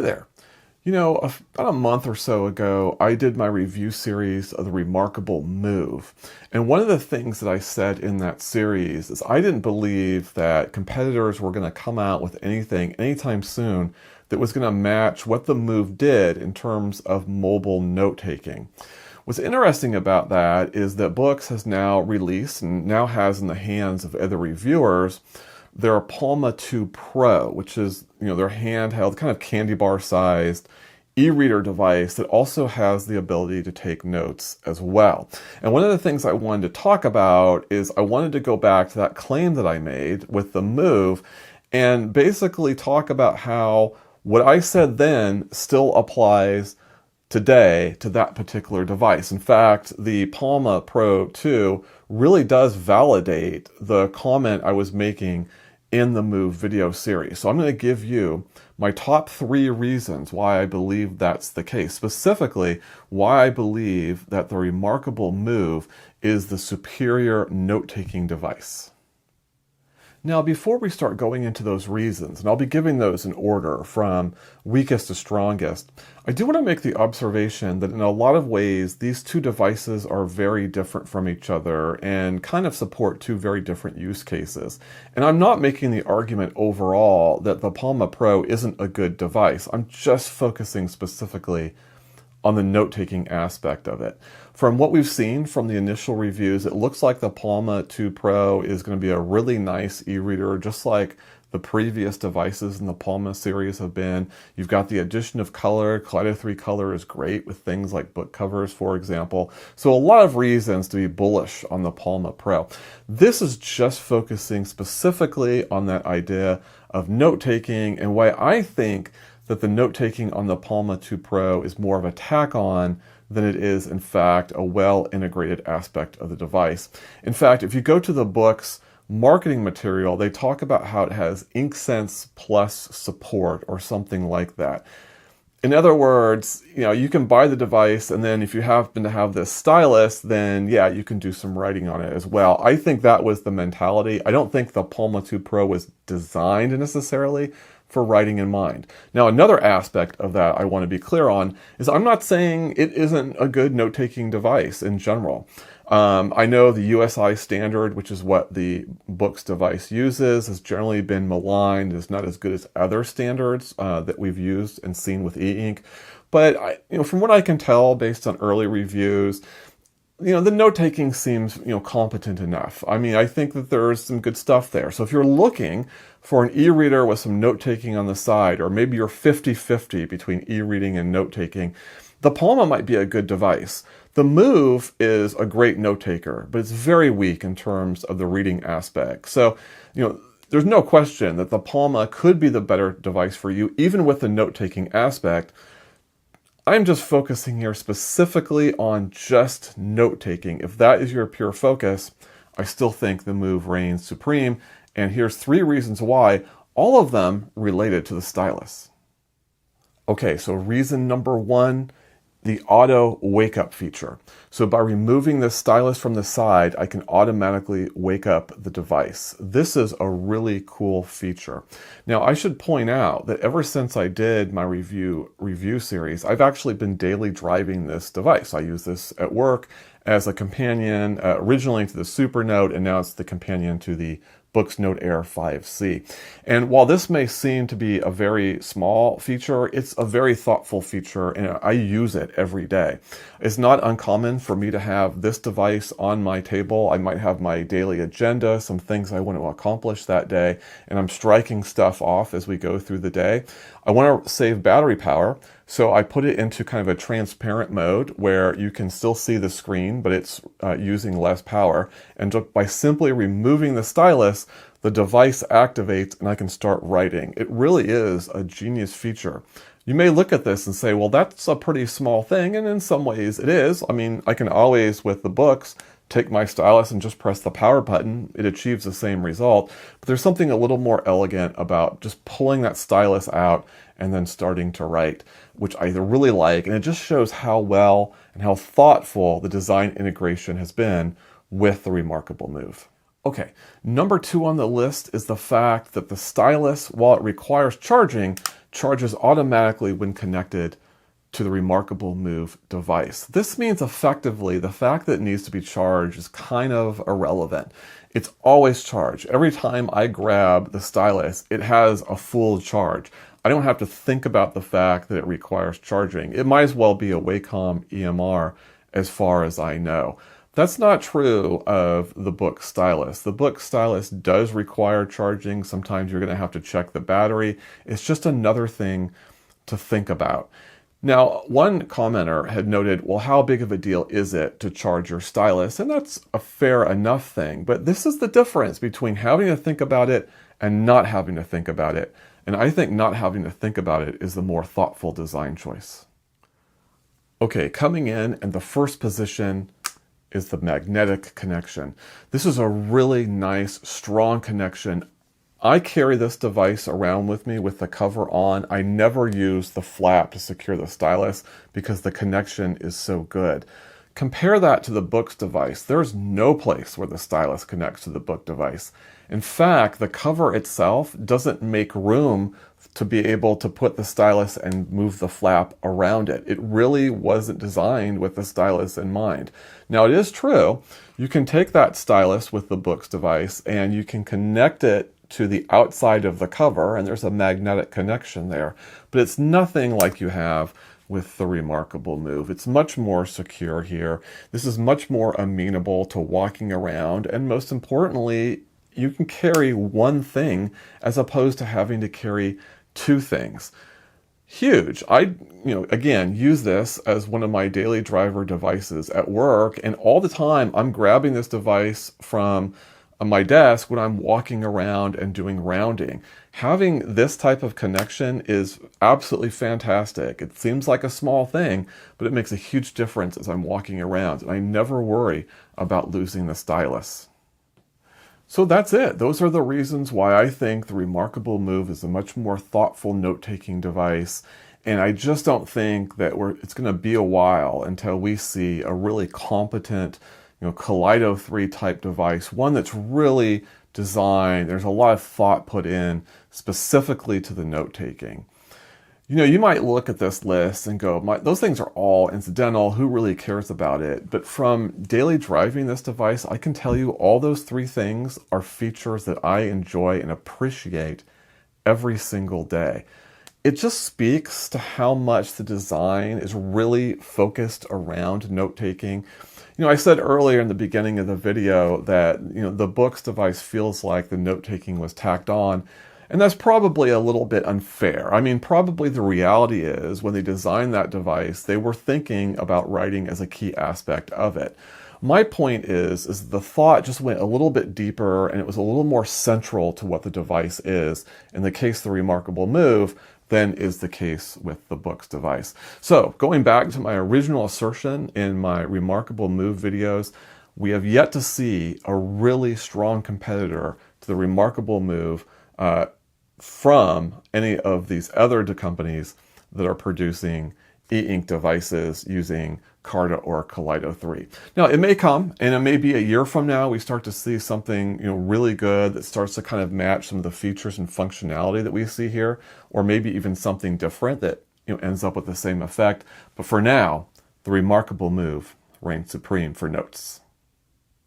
there. About a month or so ago, I did my review series of the Remarkable Move. And one of the things that I said in that series is I didn't believe that competitors were going to come out with anything anytime soon that was going to match what the Move did in terms of mobile note-taking. What's interesting about that is that Books has now released and now has in the hands of other reviewers their Palma 2 Pro, which is, their handheld, kind of candy bar sized e-reader device that also has the ability to take notes as well. And one of the things I wanted to talk about is I wanted to go back to that claim that I made with the Move and basically talk about how what I said then still applies today to that particular device. In fact, the Palma Pro 2 really does validate the comment I was making in the Move video series. So I'm going to give you my top 3 reasons why I believe that's the case. Specifically, why I believe that the Remarkable Move is the superior note-taking device. Now, before we start going into those reasons, and I'll be giving those in order from weakest to strongest, I do want to make the observation that in a lot of ways, these two devices are very different from each other and kind of support two very different use cases. And I'm not making the argument overall that the Palma Pro isn't a good device. I'm just focusing specifically on the note-taking aspect of it. From what we've seen from the initial reviews, it looks like the Palma 2 Pro is going to be a really nice e-reader, just like the previous devices in the Palma series have been. You've got the addition of color. Kaleido 3 color is great with things like book covers, for example. So a lot of reasons to be bullish on the Palma Pro. This is just focusing specifically on that idea of note-taking and why I think that the note-taking on the Palma 2 Pro is more of a tack-on than it is, in fact, a well-integrated aspect of the device. In fact, if you go to the Books marketing material, they talk about how it has InkSense Plus support or something like that. In other words, you can buy the device, and then if you happen to have this stylus, then yeah, you can do some writing on it as well. I think that was the mentality. I don't think the Palma 2 Pro was designed necessarily for writing in mind. Now, another aspect of that I want to be clear on is I'm not saying it isn't a good note-taking device in general. I know the USI standard, which is what the Books device uses, has generally been maligned. It's not as good as other standards that we've used and seen with e-ink. But from what I can tell based on early reviews, the note-taking seems, competent enough. I think that there's some good stuff there. So if you're looking for an e-reader with some note-taking on the side, or maybe you're 50-50 between e-reading and note-taking, the Palma might be a good device. The Move is a great note-taker, but it's very weak in terms of the reading aspect. So, there's no question that the Palma could be the better device for you, even with the note-taking aspect. I'm just focusing here specifically on just note-taking. If that is your pure focus, I still think the Move reigns supreme. And here's 3 reasons why, all of them related to the stylus. Okay, so reason number 1, the auto wake-up feature. So by removing the stylus from the side, I can automatically wake up the device. This is a really cool feature. Now, I should point out that ever since I did my review series, I've actually been daily driving this device. I use this at work as a companion, originally to the Super Note, and now it's the companion to the Books Note Air 5C. And while this may seem to be a very small feature, it's a very thoughtful feature, and I use it every day. It's not uncommon for me to have this device on my table. I might have my daily agenda, some things I want to accomplish that day, and I'm striking stuff off as we go through the day. I want to save battery power, so I put it into kind of a transparent mode where you can still see the screen, but it's using less power. And just by simply removing the stylus, the device activates and I can start writing. It really is a genius feature. You may look at this and say, well, that's a pretty small thing, and in some ways it is. I can always, with the Books, take my stylus and just press the power button. It achieves the same result. But there's something a little more elegant about just pulling that stylus out and then starting to write, which I really like. And it just shows how well and how thoughtful the design integration has been with the Remarkable Move. Okay, number 2 on the list is the fact that the Stylus, while it requires charging, charges automatically when connected to the Remarkable Move device. This means effectively the fact that it needs to be charged is kind of irrelevant. It's always charged. Every time I grab the Stylus, it has a full charge. I don't have to think about the fact that it requires charging. It might as well be a Wacom EMR as far as I know. That's not true of the Book Stylus. The Book Stylus does require charging. Sometimes you're going to have to check the battery. It's just another thing to think about. Now, one commenter had noted, well, how big of a deal is it to charge your Stylus? And that's a fair enough thing. But this is the difference between having to think about it and not having to think about it. And I think not having to think about it is the more thoughtful design choice. Okay, coming in the first position is the magnetic connection. This is a really nice, strong connection. I carry this device around with me with the cover on. I never use the flap to secure the Stylus because the connection is so good. Compare that to the Book's device. There's no place where the Stylus connects to the Book device. In fact, the cover itself doesn't make room to be able to put the Stylus and move the flap around it. It really wasn't designed with the Stylus in mind. Now, it is true, you can take that Stylus with the Book's device and you can connect it to the outside of the cover, and there's a magnetic connection there. But it's nothing like you have with the Remarkable Move. It's much more secure here. This is much more amenable to walking around, and most importantly, you can carry one thing as opposed to having to carry 2 things. Huge. I, again, use this as one of my daily driver devices at work, and all the time I'm grabbing this device from my desk when I'm walking around and doing rounding. Having this type of connection is absolutely fantastic. It seems like a small thing, but it makes a huge difference as I'm walking around, and I never worry about losing the Stylus. So that's it. Those are the reasons why I think the Remarkable Move is a much more thoughtful note-taking device. And I just don't think that it's going to be a while until we see a really competent, Kaleido 3 type device, one that's really designed, there's a lot of thought put in specifically to the note-taking. You might look at this list and go, those things are all incidental, who really cares about it? But from daily driving this device, I can tell you all those 3 things are features that I enjoy and appreciate every single day. It just speaks to how much the design is really focused around note-taking. I said earlier in the beginning of the video that, the Book's device feels like the note-taking was tacked on. And that's probably a little bit unfair. I mean, probably the reality is when they designed that device, they were thinking about writing as a key aspect of it. My point is the thought just went a little bit deeper and it was a little more central to what the device is, in the case of the Remarkable Move, than is the case with the Book's device. So going back to my original assertion in my Remarkable Move videos, we have yet to see a really strong competitor to the Remarkable Move from any of these other companies that are producing e-ink devices using Carta or Kaleido 3. Now, it may come, and it may be a year from now, we start to see something really good that starts to kind of match some of the features and functionality that we see here, or maybe even something different that ends up with the same effect. But for now, the Remarkable Move reigns supreme for notes.